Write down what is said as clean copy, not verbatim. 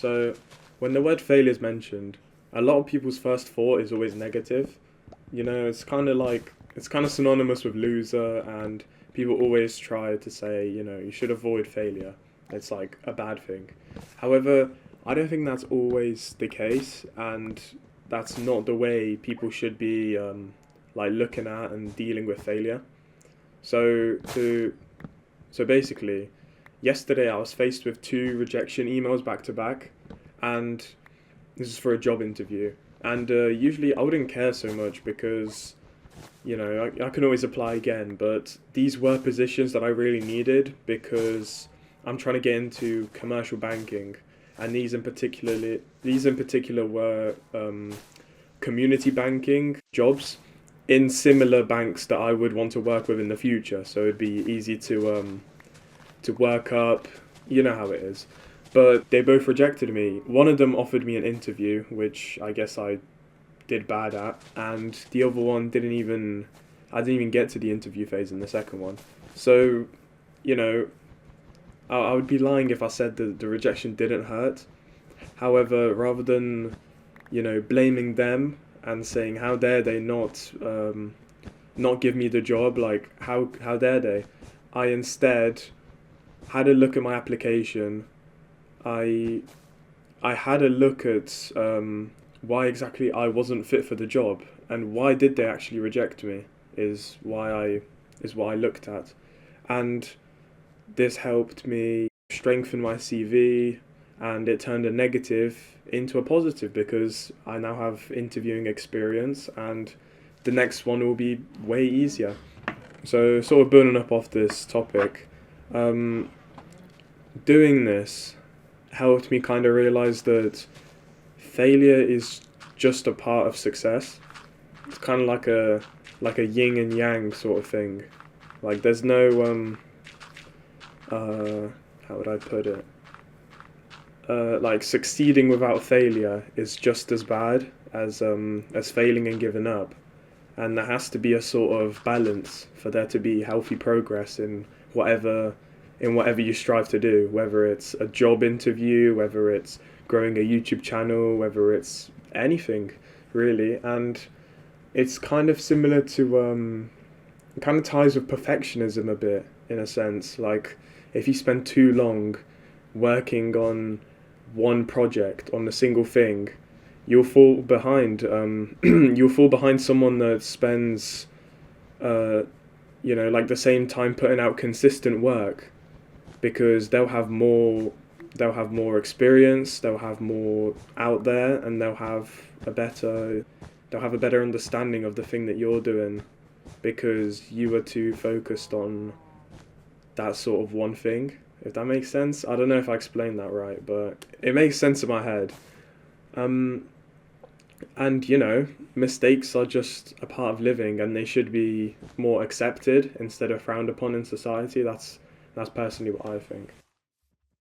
So, when the word failure is mentioned, a lot of people's first thought is always negative. It's kind of synonymous with loser, and people always try to say, you should avoid failure. It's like a bad thing. However, I don't think that's always the case, and that's not the way people should be like looking at and dealing with failure. So to so basically, yesterday I was faced with two rejection emails back to back, and this is for a job interview. And usually I wouldn't care so much because, I can always apply again. But these were positions that I really needed because I'm trying to get into commercial banking, and these in particular were community banking jobs in similar banks that I would want to work with in the future. So it'd be easy to work up. You know how it is. But they both rejected me. One of them offered me an interview, which I guess I did bad at, and the other one I didn't even get to the interview phase in the second one. So, you know, I would be lying if I said that the rejection didn't hurt. However, rather than, blaming them and saying how dare they not give me the job, like how dare they, I instead had a look at my application. I I had a look at why exactly I wasn't fit for the job and why did they actually reject me is what I looked at, and this helped me strengthen my CV, and it turned a negative into a positive because I now have interviewing experience and the next one will be way easier. So, sort of building up off this topic, um, doing this helped me kind of realize that failure is just a part of success. It's kind of like a yin and yang sort of thing. Like there's no how would I put it? Like succeeding without failure is just as bad as failing and giving up, and there has to be a sort of balance for there to be healthy progress whatever in whatever you strive to do, whether it's a job interview, whether it's growing a YouTube channel, whether it's anything really. And it's kind of similar to it kind of ties with perfectionism a bit in a sense. Like if you spend too long working on one project on a single thing, you'll fall behind. You'll fall behind someone that spends, uh, like the same time putting out consistent work, because they'll have more experience, they'll have more out there, and they'll have a better understanding of the thing that you're doing because you were too focused on that sort of one thing. If that makes sense. I don't know if I explained that right, but it makes sense in my head. Um, and mistakes are just a part of living, and they should be more accepted instead of frowned upon in society. That's personally what I think.